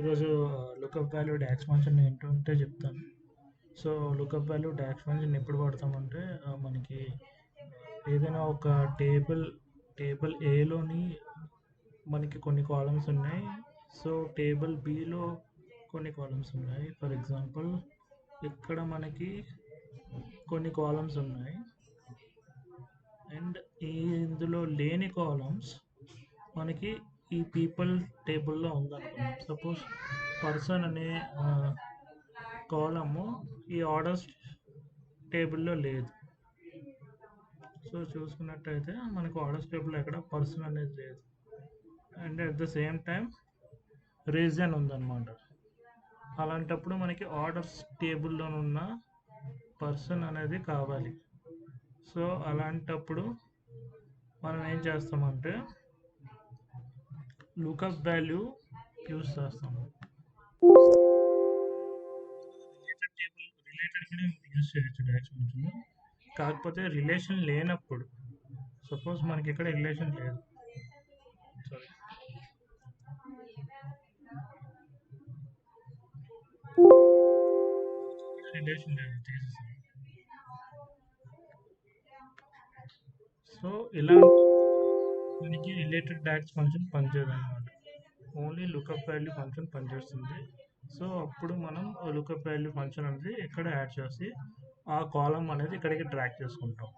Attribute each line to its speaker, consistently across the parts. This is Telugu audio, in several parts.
Speaker 1: ఈరోజు లుకప్ వాల్యూ డాక్స్ ఫంక్షన్ ఏంటంటే చెప్తాను. So lookup value DAX function ఎప్పుడు వాడతామంటే మనకి ఏదైనా ఒక టేబుల్ ఏలోని మనకి కొన్ని కాలమ్స్ ఉన్నాయి. సో టేబుల్ బిలో కొన్ని కాలమ్స్ ఉన్నాయి. ఫర్ ఎగ్జాంపుల్ ఇక్కడ మనకి కొన్ని కాలమ్స్ ఉన్నాయి అండ్ ఇందులో లేని కాలమ్స్ మనకి ఈ పీపుల్ టేబుల్లో ఉందనుకున్నాం. సపోజ్ పర్సన్ అనే కాలము ఈ ఆర్డర్స్ టేబుల్లో లేదు. సో చూసుకున్నట్టయితే మనకు ఆర్డర్స్ టేబుల్లో ఎక్కడ పర్సన్ అనేది లేదు and at the same time reason ఉందన్నమాట. అలాంటప్పుడు మనకి ఆర్డర్స్ టేబుల్లో ఉన్న పర్సన్ అనేది కావాలి. సో అలాంటప్పుడు మనం ఏం చేస్తామంటే లుకప్ వాల్యూ యూస్ చేస్తాము. రిలేటెడ్ కూడా యూస్ చేయొచ్చు డాష్ ఫంక్షన్. కాకపోతే రిలేషన్ లేనప్పుడు సపోజ్ మనకి ఇక్కడ రిలేషన్ లేదు, సారీ రిలేషన్ లేదు తీసేసాను. సో ఇలా మనకి రిలేటెడ్ డాక్స్ ఫంక్షన్ పనిచేయదు అనమాట. ఓన్లీ లుకప్ వాల్యూ ఫంక్షన్ పనిచేస్తుంది. సో అప్పుడు మనం లుకప్ వాల్యూ ఫంక్షన్ అనేది ఇక్కడ యాడ్ చేసి ఆ కాలం అనేది ఇక్కడికి డ్రాగ్ చేసుకుంటాం.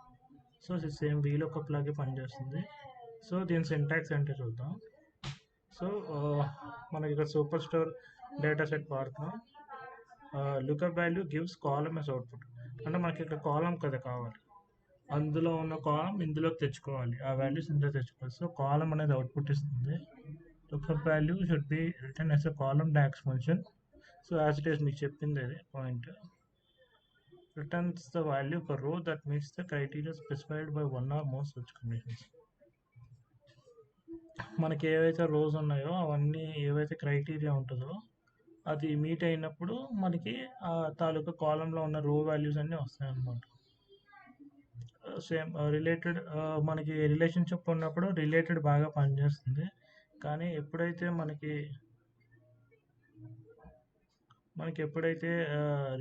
Speaker 1: సో సేమ్ వీలొకప్ లాగే పనిచేస్తుంది. సో దీని సింటాక్స్ ఏంటో చూద్దాం. సో మనకి ఇక్కడ సూపర్ స్టోర్ డేటా సెట్ వాడుతున్నాం. Lookup value gives column as output. అంటే మనకి ఇక్కడ కాలం కదా కావాలి, అందులో ఉన్న కాలం ఇందులోకి తెచ్చుకోవాలి, ఆ వాల్యూస్ ఇందులో తెచ్చుకోవాలి. సో కాలం అనేది అవుట్పుట్ ఇస్తుంది. Lookup value should be return as a column DAX function. So as it is మీకు చెప్పింది అది point. Returns the value for row that meets the criteria specified by one or more such conditions. మనకి ఏవైతే రోస్ ఉన్నాయో అవన్నీ ఏవైతే క్రైటీరియా ఉంటుందో అది మీట్ అయినప్పుడు మనకి ఆ తాలూకా కాలంలో ఉన్న రో వాల్యూస్ అన్నీ వస్తాయి అన్నమాట. సేమ్ రిలేటెడ్ మనకి రిలేషన్షిప్ ఉన్నప్పుడు రిలేటెడ్ బాగా పనిచేస్తుంది. కానీ ఎప్పుడైతే ఎప్పుడైతే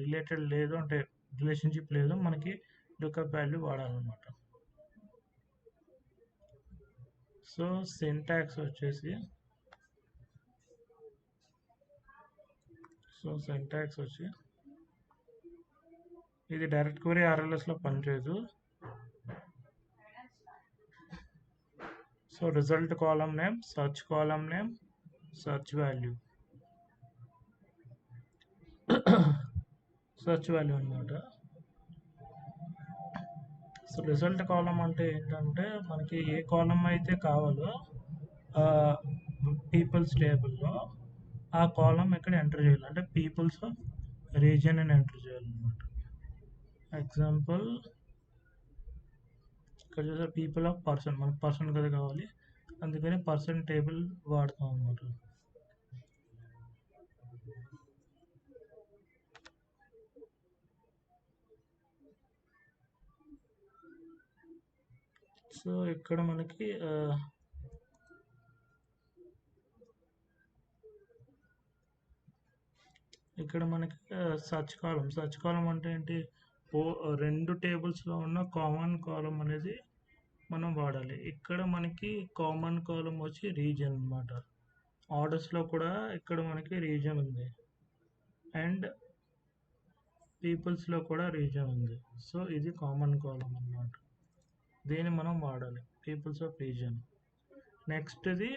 Speaker 1: రిలేటెడ్ లేదు అంటే రిలేషన్షిప్ లేదు, మనకి లుకప్ వాల్యూ వాడాలన్నమాట. సో సింటాక్స్ వచ్చి ఇది డైరెక్ట్ క్వరీ ఆర్ఎల్ఎస్లో పనిచేయదు. So result column name, search column name, search value అనమాట. సో రిజల్ట్ కాలమ్ అంటే ఏంటంటే మనకి ఏ కాలమ్ అయితే కావాలో పీపుల్స్ టేబుల్లో ఆ కాలమ్ ఇక్కడ ఎంటర్ చేయాలి. అంటే పీపుల్స్ ఆఫ్ రీజియన్ అని ఎంటర్ చేయాలన్నమాట. ఎగ్జాంపుల్ ఇక్కడ చూసే పీపుల్ ఆఫ్ పర్సన్, మనకు పర్సన్ కదా కావాలి, అందుకని పర్సన్ టేబుల్ వాడతాం అన్నమాట. సో ఇక్కడ మనకి సర్చ్ కాలం అంటే ఏంటి, రెండు టేబుల్స్లో ఉన్న కామన్ కాలం అనేది మనం వాడాలి. ఇక్కడ మనకి కామన్ కాలం వచ్చి రీజియన్ అనమాట. ఆర్డర్స్లో కూడా ఇక్కడ మనకి రీజియన్ ఉంది అండ్ పీపుల్స్లో కూడా రీజియన్ ఉంది. సో ఇది కామన్ కాలం అన్నమాట, దీన్ని మనం వాడాలి, పీపుల్స్ ఆఫ్ రీజియన్. నెక్స్ట్ది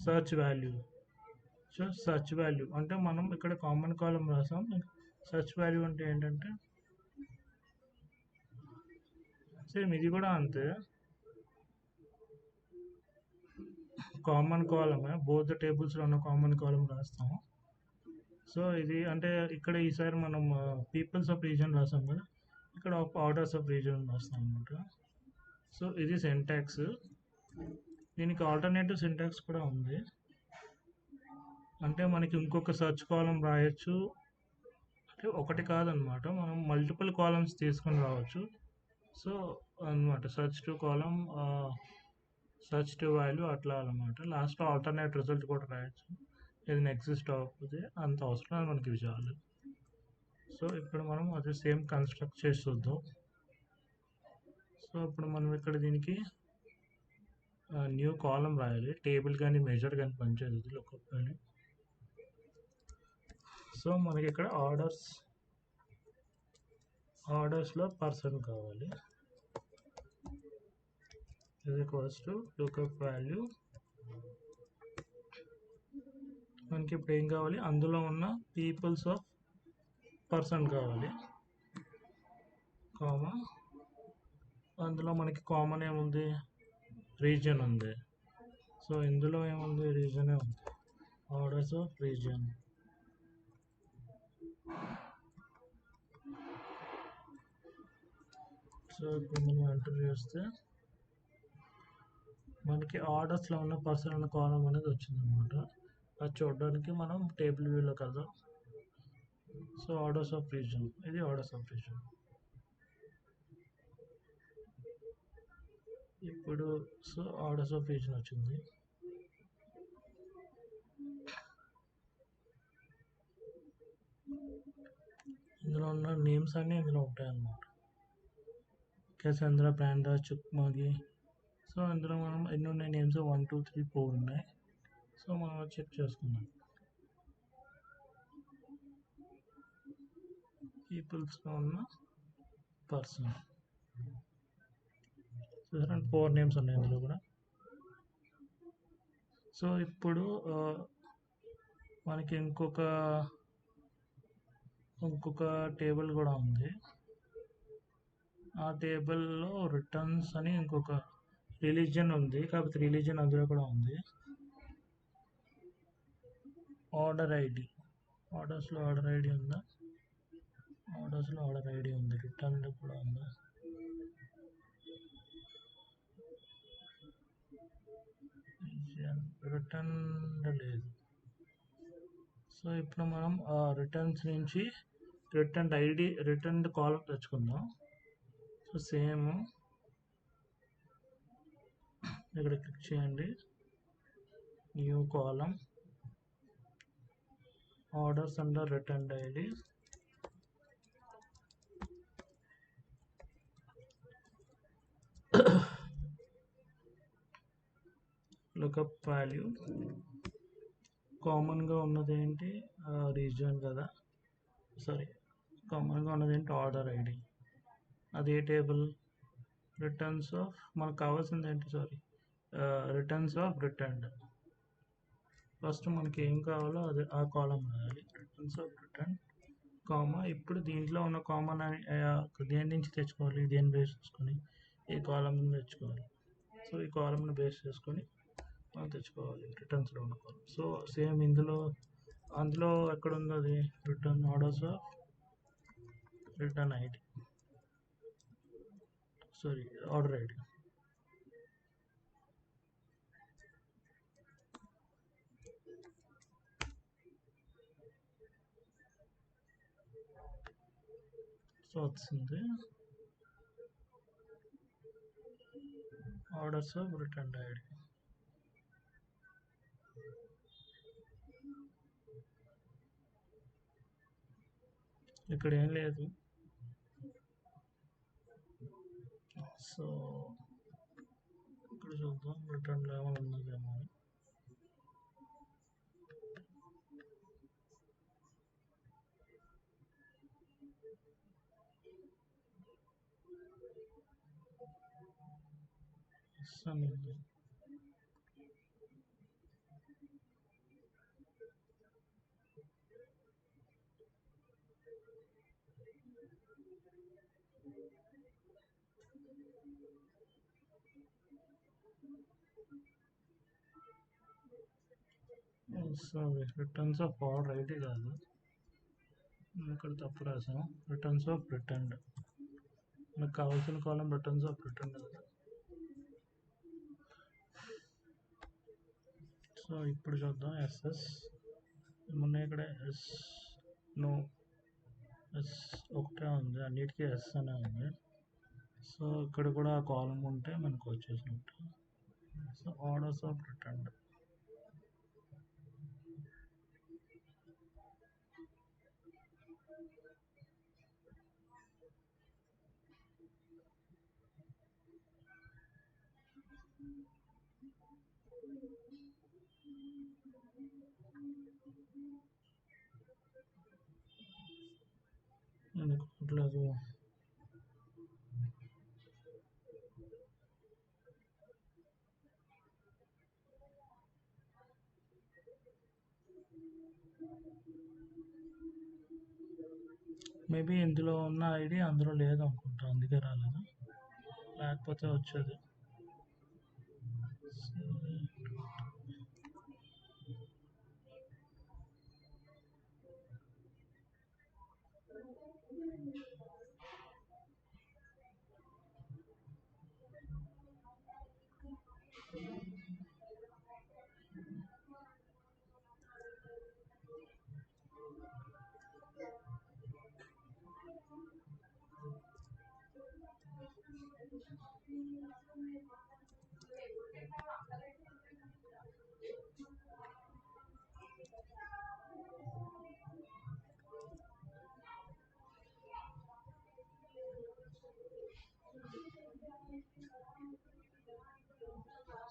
Speaker 1: search value. So search value అంటే మనం ఇక్కడ కామన్ కాలం రాసాం, సర్చ్ వాల్యూ అంటే ఏంటంటే సేమ్ ఇది కూడా అంతే, కామన్ కాలమే, బోత్ టేబుల్స్లో ఉన్న కామన్ కాలం రాస్తాం. సో ఇది అంటే ఇక్కడ ఈసారి మనం పీపుల్స్ ఆఫ్ రీజన్ రాసాం కదా, ఇక్కడ ఆర్డర్స్ ఆఫ్ రీజన్ రాస్తాం అనమాట. సో ఇది సింటాక్స్. దీనికి ఆల్టర్నేటివ్ సింటాక్స్ కూడా ఉంది. అంటే మనకి ఇంకొక సర్చ్ కాలం రాయొచ్చు, అంటే ఒకటి కాదనమాట, మనం మల్టిపుల్ కాలమ్స్ తీసుకొని రావచ్చు. సో అనమాట search to column, search to value అట్లా అనమాట. లాస్ట్లో ఆల్టర్నేట్ రిజల్ట్ కూడా రాయొచ్చు. ఏదైనా ఎగ్జిస్ట్ అవ్వకపోతే అంత అవసరం మనకి ఇవి చాలు. సో ఇప్పుడు మనం అది సేమ్ కన్స్ట్రక్ట్ చేసి చూద్దాం. సో ఇప్పుడు మనం ఇక్కడ దీనికి న్యూ కాలం రాయాలి. టేబుల్ కానీ మెజర్ కానీ పనిచేయదు లుకప్ వాల్యూ. సో మనకి ఇక్కడ ఆర్డర్స్లో పర్సన్ కావాలి. is equals to lookup value. మనకి ఇప్పుడు ఏం కావాలి, అందులో ఉన్న పీపుల్స్ ఆఫ్ పర్సన్ కావాలి, కామా అందులో మనకి కామన్ ఏముంది, రీజియన్ ఉంది. సో ఇందులో ఏముంది, రీజనే ఉంది, ఆర్డర్స్ ఆఫ్ రీజియన్. సో ఇప్పుడు మనం ఎంటర్ చేస్తే మనకి ఆర్డర్స్లో ఉన్న పర్సన్ అన్న కాలం అనేది వచ్చిందనమాట. అది చూడడానికి మనం టేబుల్ వ్యూలోకి వెళ్దాం. సో ఆర్డర్స్ ఆఫ్ రీజన్, ఇది ఆర్డర్స్ ఆఫ్ రీజన్. ఇప్పుడు సో ఆర్డర్స్ ఆఫ్ రీజన్ వచ్చింది. ఇందులో ఉన్న నేమ్స్ అన్నీ ఇందులో ఉంటాయి అన్నమాట. కేసంద్ర, ప్యాండా, చుక్మాగి. సో అందులో మనం ఎన్ని ఉన్నాయి నేమ్స్, 1 2 3 4 ఉన్నాయి. సో మనం చెక్ చేసుకుందాం. పీపుల్స్లో ఉన్న పర్సన్, సో 4 నేమ్స్ ఉన్నాయి ఇందులో కూడా. సో ఇప్పుడు మనకి ఇంకొక టేబుల్ కూడా ఉంది. ఆ టేబుల్లో రిటర్న్స్ అని ఇంకొక రిలీజియన్ ఉంది, కాకపోతే రిలీజియన్ అందులో కూడా ఉంది. ఆర్డర్ ఐడి, ఆర్డర్స్లో ఆర్డర్ ఐడి ఉందా, ఆర్డర్స్లో ఆర్డర్ ఐడి ఉంది. రిటర్న్లో కూడా ఉందా, రిటర్న్ లేదు. సో ఇప్పుడు మనం రిటర్న్స్ నుంచి రిటర్న్ ఐడి, రిటర్న్ కాలం తెచ్చుకుందాం. సో సేమ్ ఇక్కడ క్లిక్ చేయండి, న్యూ కాలం, orders under return ID, lookup value. కామన్గా ఉన్నది ఏంటి, రీజియన్ కదా, సారీ కామన్గా ఉన్నది ఏంటి, ఆర్డర్ ఐడి. అదే టేబుల్, రిటర్న్స్ ఆఫ్, మనకు కావాల్సింది ఏంటి, sorry returns of returned. First మనకి ఏం కావాలో అది ఆ కాలం రాయాలి, రిటర్న్స్ ఆఫ్ రిటర్న్, కామా. ఇప్పుడు దీంట్లో ఉన్న కామన్ దేని నుంచి తెచ్చుకోవాలి, దేని బేస్ చేసుకొని, ఈ కాలం తెచ్చుకోవాలి. సో ఈ కాలంని బేస్ చేసుకొని మనం తెచ్చుకోవాలి రిటర్న్స్లో ఉన్న కాలం. సో సేమ్ అందులో ఎక్కడ ఉంది అది, return orders of return ID, sorry order ID. So వచ్చింది ఆర్డర్స్ ఆఫ్ రిటర్న్ ఐడి. ఇక్కడ ఏం లేదు. సో ఇక్కడ చూద్దాం రిటర్న్లో ఏమైనా ఉన్నదేమో. Sorry, returns of order ID కాదు, ఇక్కడ తప్పు రాసాం, రిటర్న్స్ ఆఫ్ రిటర్న్డ్. మనకు కావాల్సిన కాలం రిటర్న్స్ ఆఫ్ రిటర్న్డ్ కదా. సో ఇప్పుడు చూద్దాం ఎస్ఎస్ ఏమున్నాయి ఇక్కడ, ఎస్ ఒకటే ఉంది, అన్నిటికీ ఎస్ అనే ఉంది. సో ఇక్కడ కూడా కాలం ఉంటే మనకు వచ్చేసినట్టు. So orders of return. అనుకోవట్లేదు. మేబీ ఇందులో ఉన్న ఐడి అందులో లేదు అనుకుంటా, అందుకే రాలేదు, లేకపోతే వచ్చేది.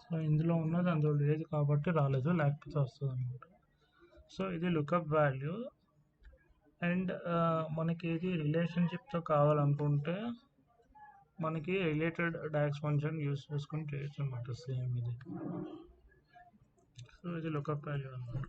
Speaker 1: సో ఇందులో ఉన్నది అందులో లేదు కాబట్టి రాలేదు, లేకపోతే వస్తుంది అనమాట. సో ఇది లుకప్ వాల్యూ. అండ్ మనకి ఇది రిలేషన్షిప్తో కావాలనుకుంటే మనకి రిలేటెడ్ డాక్స్ ఫంక్షన్ యూస్ చేసుకొని చేయొచ్చు అనమాట, సేమ్ ఇది. సో ఇది లుకప్ వాల్యూ అనమాట.